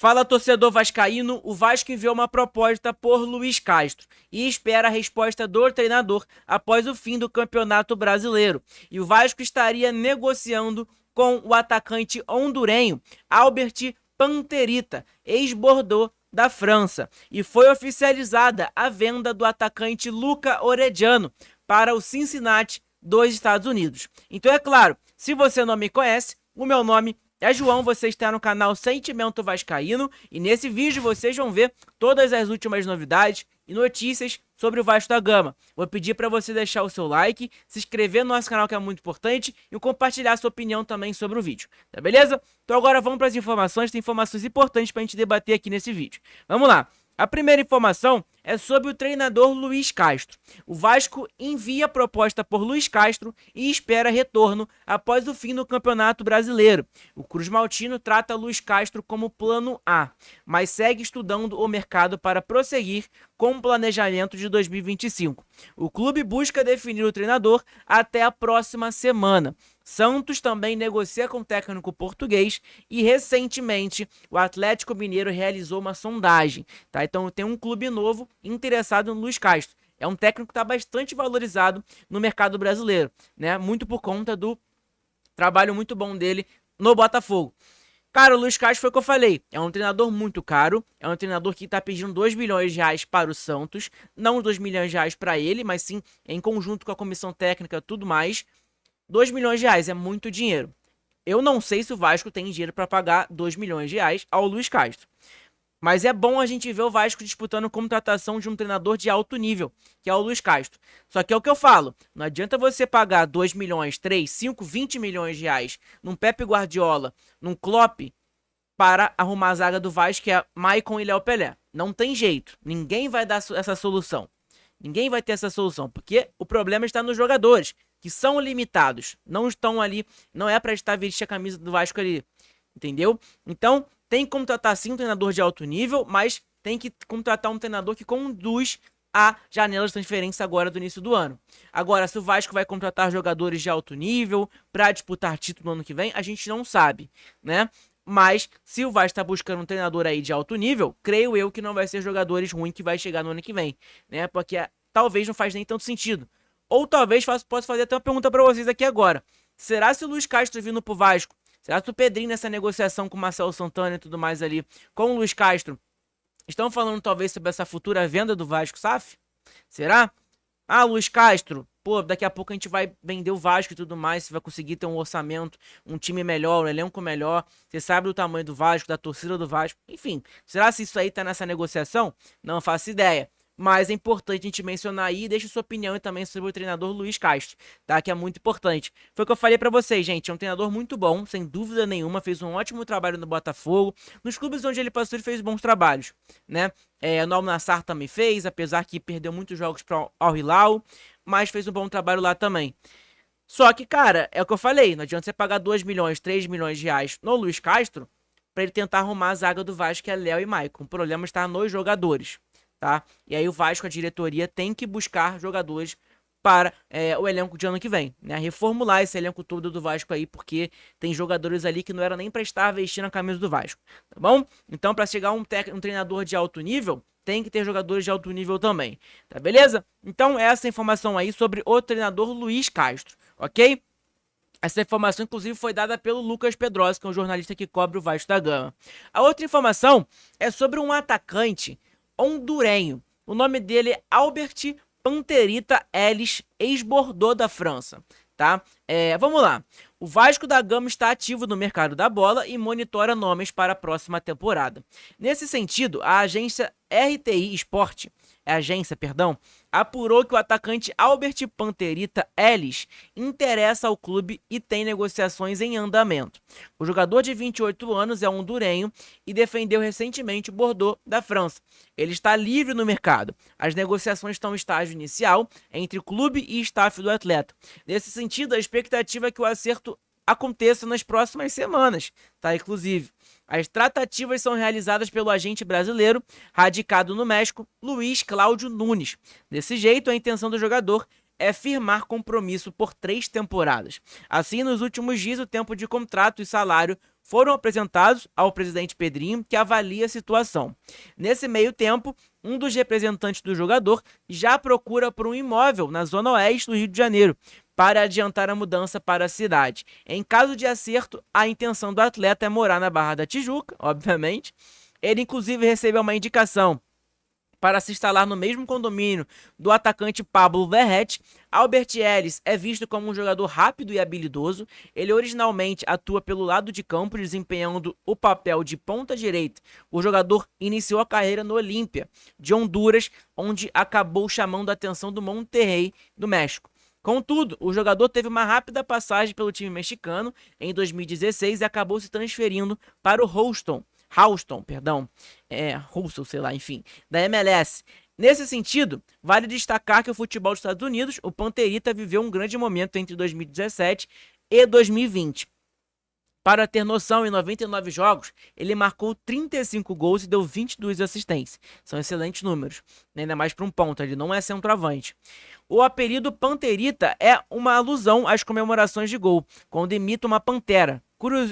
Fala, torcedor vascaíno, o Vasco enviou uma proposta por Luiz Castro e espera a resposta do treinador após o fim do Campeonato Brasileiro. E o Vasco estaria negociando com o atacante hondurenho Albert Panterita, ex-Bordeaux da França. E foi oficializada a venda do atacante Luca Orediano para o Cincinnati dos Estados Unidos. Então é claro, se você não me conhece, o meu nome é João, você está no canal Sentimento Vascaíno e nesse vídeo vocês vão ver todas as últimas novidades e notícias sobre o Vasco da Gama. Vou pedir para você deixar o seu like, se inscrever no nosso canal que é muito importante e compartilhar sua opinião também sobre o vídeo, tá beleza? Então agora vamos para as informações, tem informações importantes para a gente debater aqui nesse vídeo. Vamos lá! A primeira informação é sobre o treinador Luiz Castro. O Vasco envia proposta por Luiz Castro e espera retorno após o fim do Campeonato Brasileiro. O Cruz Maltino trata Luiz Castro como plano A, mas segue estudando o mercado para prosseguir com o planejamento de 2025. O clube busca definir o treinador até a próxima semana. Santos também negocia com o técnico português e recentemente o Atlético Mineiro realizou uma sondagem, tá? Então tem um clube novo interessado no Luiz Castro. É um técnico que está bastante valorizado no mercado brasileiro, né? Muito por conta do trabalho muito bom dele no Botafogo. Cara, o Luiz Castro foi o que eu falei, é um treinador muito caro, é um treinador que está pedindo 2 milhões de reais para o Santos, não 2 milhões de reais para ele, mas sim em conjunto com a comissão técnica e tudo mais. 2 milhões de reais é muito dinheiro. Eu não sei se o Vasco tem dinheiro para pagar 2 milhões de reais ao Luiz Castro. Mas é bom a gente ver o Vasco disputando contratação de um treinador de alto nível, que é o Luiz Castro. Só que é o que eu falo, não adianta você pagar 2 milhões, 3, 5, 20 milhões de reais num Pepe Guardiola, num Klopp, para arrumar a zaga do Vasco, que é Maicon e Léo Pelé. Não tem jeito, ninguém vai dar essa solução. Ninguém vai ter essa solução, porque o problema está nos jogadores, que são limitados, não estão ali, não é para estar vestir a camisa do Vasco ali, entendeu? Então, tem que contratar sim um treinador de alto nível, mas tem que contratar um treinador que conduz a janela de transferência agora do início do ano. Agora, se o Vasco vai contratar jogadores de alto nível para disputar título no ano que vem, a gente não sabe, né? Mas, se o Vasco está buscando um treinador aí de alto nível, creio eu que não vai ser jogadores ruins que vai chegar no ano que vem, né? Porque talvez não faz nem tanto sentido. Ou talvez possa fazer até uma pergunta para vocês aqui agora. Será se o Luiz Castro vindo pro Vasco, será que o Pedrinho nessa negociação com o Marcelo Santana e tudo mais ali, com o Luiz Castro, estão falando talvez sobre essa futura venda do Vasco SAF? Será? Ah, Luiz Castro, pô, daqui a pouco a gente vai vender o Vasco e tudo mais, você vai conseguir ter um orçamento, um time melhor, um elenco melhor, você sabe do tamanho do Vasco, da torcida do Vasco, enfim. Será se isso aí tá nessa negociação? Não faço ideia. Mas é importante a gente mencionar aí e deixa sua opinião também sobre o treinador Luiz Castro, tá? Que é muito importante. Foi o que eu falei pra vocês, gente. É um treinador muito bom, sem dúvida nenhuma. Fez um ótimo trabalho no Botafogo. Nos clubes onde ele passou, ele fez bons trabalhos, né? No Al-Nassr também fez, apesar que perdeu muitos jogos para Al Hilal, mas fez um bom trabalho lá também. Só que, cara, é o que eu falei. Não adianta você pagar 2 milhões, 3 milhões de reais no Luiz Castro pra ele tentar arrumar a zaga do Vasco, que é Léo e Maicon. O problema está nos jogadores. Tá? E aí o Vasco, a diretoria, tem que buscar jogadores para o elenco de ano que vem, né? Reformular esse elenco todo do Vasco aí, porque tem jogadores ali que não era nem para estar vestindo a camisa do Vasco, tá bom? Então, para chegar um treinador de alto nível, tem que ter jogadores de alto nível também, tá beleza? Então, essa informação aí sobre o treinador Luiz Castro, ok? Essa informação, inclusive, foi dada pelo Lucas Pedrosa, que é um jornalista que cobre o Vasco da Gama. A outra informação é sobre um atacante hondurenho. O nome dele é Albert Panterita Ellis, ex-Bordeaux da França, tá? Vamos lá. O Vasco da Gama está ativo no mercado da bola e monitora nomes para a próxima temporada. Nesse sentido, a agência RTI Sport, apurou que o atacante Albert Panterita Ellis interessa ao clube e tem negociações em andamento. O jogador de 28 anos é hondurenho e defendeu recentemente o Bordeaux da França. Ele está livre no mercado. As negociações estão em estágio inicial entre clube e staff do atleta. Nesse sentido, a expectativa é que o acerto aconteça nas próximas semanas, tá? Inclusive, as tratativas são realizadas pelo agente brasileiro radicado no México, Luiz Cláudio Nunes. Desse jeito, a intenção do jogador é firmar compromisso por 3 temporadas. Assim, nos últimos dias, o tempo de contrato e salário foram apresentados ao presidente Pedrinho, que avalia a situação. Nesse meio tempo, um dos representantes do jogador já procura por um imóvel na zona oeste do Rio de Janeiro para adiantar a mudança para a cidade. Em caso de acerto, a intenção do atleta é morar na Barra da Tijuca, obviamente. Ele inclusive recebeu uma indicação para se instalar no mesmo condomínio do atacante Pablo Verrete. Albert Ellis é visto como um jogador rápido e habilidoso. Ele originalmente atua pelo lado de campo, desempenhando o papel de ponta direita. O jogador iniciou a carreira no Olímpia de Honduras, onde acabou chamando a atenção do Monterrey, do México. Contudo, o jogador teve uma rápida passagem pelo time mexicano em 2016 e acabou se transferindo para o Houston, sei lá, enfim, da MLS. Nesse sentido, vale destacar que o futebol dos Estados Unidos, o Panterita viveu um grande momento entre 2017 e 2020. Para ter noção, em 99 jogos, ele marcou 35 gols e deu 22 assistências. São excelentes números, ainda mais para um ponta, ele não é centroavante. O apelido Panterita é uma alusão às comemorações de gol, quando imita uma pantera.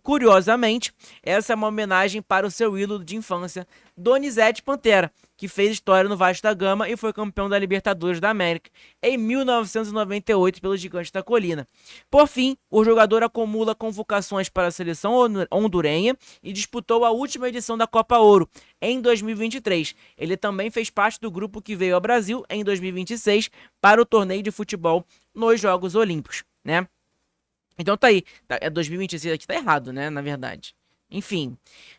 Curiosamente, essa é uma homenagem para o seu ídolo de infância, Donizete Pantera, que fez história no Vasco da Gama e foi campeão da Libertadores da América em 1998 pelo Gigante da Colina. Por fim, o jogador acumula convocações para a seleção hondurenha e disputou a última edição da Copa Ouro em 2023. Ele também fez parte do grupo que veio ao Brasil em 2026 para o torneio de futebol nos Jogos Olímpicos, né? Então tá aí, é 2026 aqui, tá errado, né, na verdade. Enfim,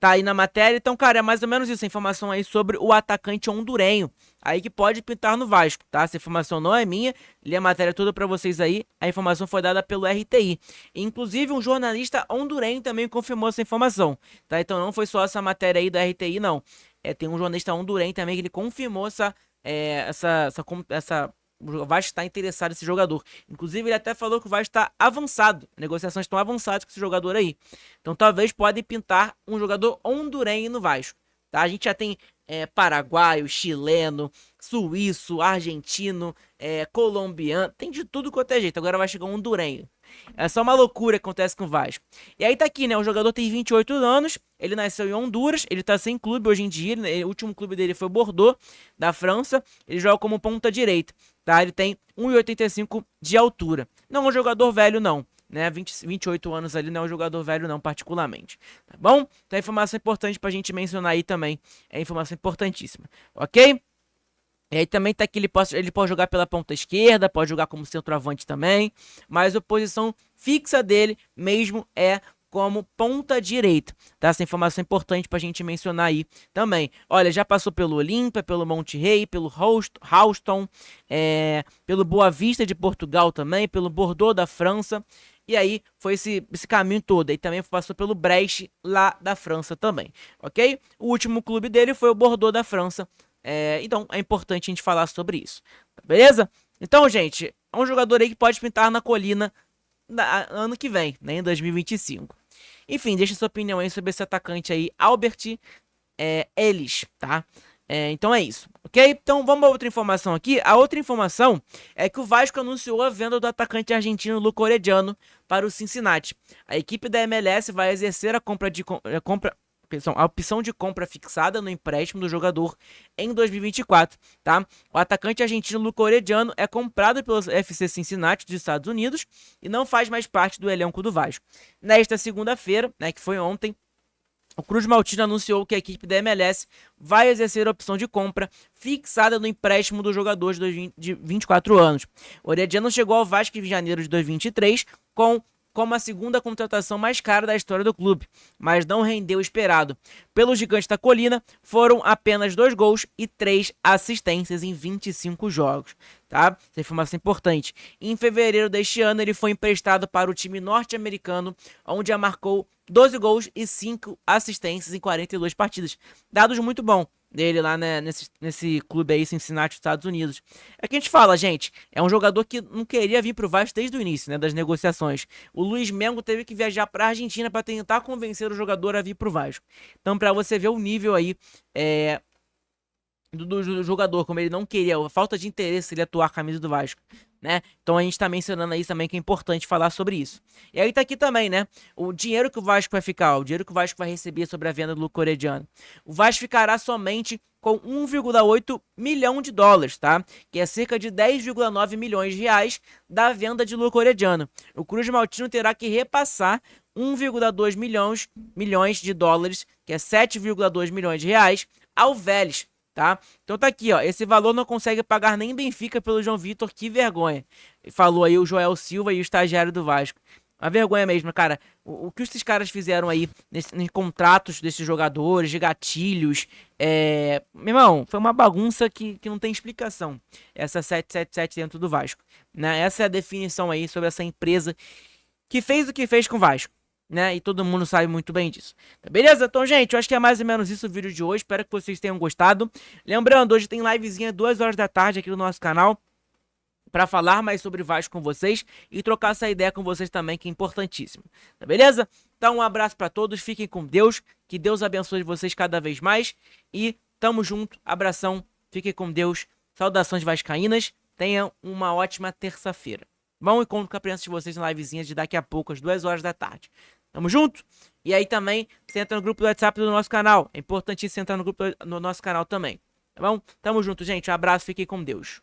tá aí na matéria. Então, cara, é mais ou menos isso, a informação aí sobre o atacante hondurenho, aí que pode pintar no Vasco, tá? Essa informação não é minha, li a matéria toda pra vocês aí, a informação foi dada pelo RTI. Inclusive, um jornalista hondurenho também confirmou essa informação, tá? Então não foi só essa matéria aí da RTI, não. Tem um jornalista hondurenho também que ele confirmou o Vasco está interessado nesse jogador. Inclusive, ele até falou que o Vasco está avançado. Negociações estão avançadas com esse jogador aí. Então, talvez pode pintar um jogador hondurenho no Vasco. Tá? A gente já tem paraguaio, chileno, suíço, argentino, colombiano. Tem de tudo quanto é jeito. Agora vai chegar um hondurenho. É só uma loucura que acontece com o Vasco. E aí tá aqui, né? O jogador tem 28 anos. Ele nasceu em Honduras. Ele tá sem clube hoje em dia. O último clube dele foi Bordeaux, da França. Ele joga como ponta direita. Tá? Ele tem 1,85 de altura. Não é um jogador velho, não. Né? 28 anos ali não é um jogador velho, não, particularmente. Tá bom? Então é informação importante pra gente mencionar aí também. É informação importantíssima. Ok? E aí também tá que ele pode jogar pela ponta esquerda, pode jogar como centroavante também, mas a posição fixa dele mesmo é como ponta direita, tá? Essa informação é importante pra gente mencionar aí também. Olha, já passou pelo Olímpia, pelo Monterrey, pelo Houston, pelo Boa Vista de Portugal também, pelo Bordeaux da França, e aí foi esse caminho todo. Aí também passou pelo Brest lá da França também, ok? O último clube dele foi o Bordeaux da França. Então é importante a gente falar sobre isso, beleza? Então, gente, é um jogador aí que pode pintar na colina ano que vem, né, em 2025. Enfim, deixa sua opinião aí sobre esse atacante aí, Albert Ellis, tá? Então é isso, ok? Então vamos a outra informação aqui. A outra informação é que o Vasco anunciou a venda do atacante argentino Luca Orediano para o Cincinnati. A equipe da MLS vai exercer a opção de compra fixada no empréstimo do jogador em 2024, tá? O atacante argentino Luca Orediano é comprado pelo FC Cincinnati dos Estados Unidos e não faz mais parte do elenco do Vasco. Nesta segunda-feira, né, que foi ontem, o Cruz Maltino anunciou que a equipe da MLS vai exercer a opção de compra fixada no empréstimo do jogador de 24 anos. O Orediano chegou ao Vasco em janeiro de 2023 como a segunda contratação mais cara da história do clube, mas não rendeu o esperado. Pelo Gigante da Colina, foram apenas 2 gols e 3 assistências em 25 jogos. Tá? Essa informação é importante. Em fevereiro deste ano, ele foi emprestado para o time norte-americano, onde marcou 12 gols e 5 assistências em 42 partidas. Dados muito bons dele lá, né, nesse clube aí, Cincinnati, Estados Unidos. É que a gente fala, gente, é um jogador que não queria vir pro Vasco desde o início, né, das negociações. O Luiz Mengo teve que viajar pra Argentina para tentar convencer o jogador a vir pro Vasco. Então, pra você ver o nível aí do jogador, como ele não queria, a falta de interesse ele atuar com a camisa do Vasco. né? Então a gente tá mencionando aí também que é importante falar sobre isso. E aí tá aqui também, né? O dinheiro que o Vasco vai ficar, o dinheiro que o Vasco vai receber sobre a venda do Luco Herediano. O Vasco ficará somente com 1,8 milhão de dólares, tá? Que é cerca de 10,9 milhões de reais da venda de Luco Herediano. O Cruz Maltino terá que repassar 1,2 milhões de dólares, que é 7,2 milhões de reais, ao Vélez. Tá? Então tá aqui, ó. Esse valor não consegue pagar nem Benfica pelo João Vitor, que vergonha. Falou aí o Joel Silva e o estagiário do Vasco. A vergonha mesmo, cara. O que esses caras fizeram aí nos contratos desses jogadores, de gatilhos. Meu irmão, foi uma bagunça que não tem explicação. Essa 777 dentro do Vasco. Né? Essa é a definição aí sobre essa empresa que fez o que fez com o Vasco. Né? E todo mundo sabe muito bem disso. Tá, beleza? Então, gente, eu acho que é mais ou menos isso o vídeo de hoje. Espero que vocês tenham gostado. Lembrando, hoje tem livezinha 2 horas da tarde aqui no nosso canal para falar mais sobre Vasco com vocês e trocar essa ideia com vocês também, que é importantíssimo. Tá, beleza? Então, um abraço para todos. Fiquem com Deus. Que Deus abençoe vocês cada vez mais. E tamo junto. Abração. Fiquem com Deus. Saudações vascaínas. Tenham uma ótima terça-feira. Bom encontro com a presença de vocês em livezinha de daqui a pouco, às 2 horas da tarde. Tamo junto? E aí também, você entra no grupo do WhatsApp do nosso canal. É importantíssimo você entrar no grupo no nosso canal também. Tá bom? Tamo junto, gente. Um abraço, fiquem com Deus.